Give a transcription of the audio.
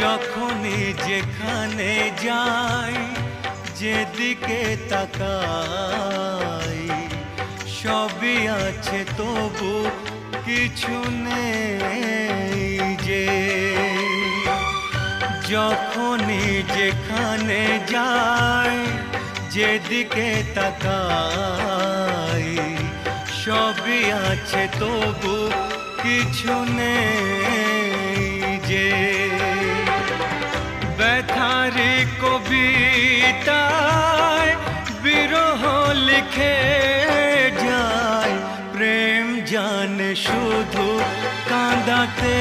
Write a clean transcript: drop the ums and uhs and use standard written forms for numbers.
যখনই যেখানে যাই, যেদিকে তাকাই, সবই আছে তবু কিছু নেই যে। যখনই যেখানে যাই, যেদিকে তাকাই, সবই আছে তবু কিছু নেই যে। ব্যথারি কবিতায় বিরহ লিখে যায়, প্রেম জানে শুধু কাঁদাতে